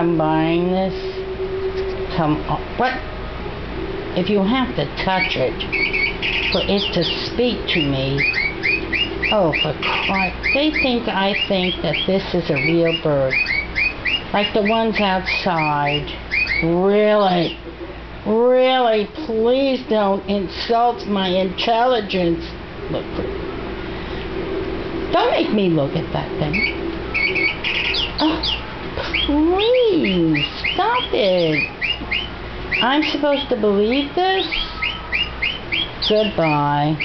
I'm buying this? Come on. What? If you have to touch it for it to speak to me. Oh, for Christ. They think I think that this is a real bird. Like the ones outside. Really? Really? Please don't insult my intelligence. Look. Don't make me look at that thing. Oh, please. Stop it. I'm supposed to believe this? Goodbye.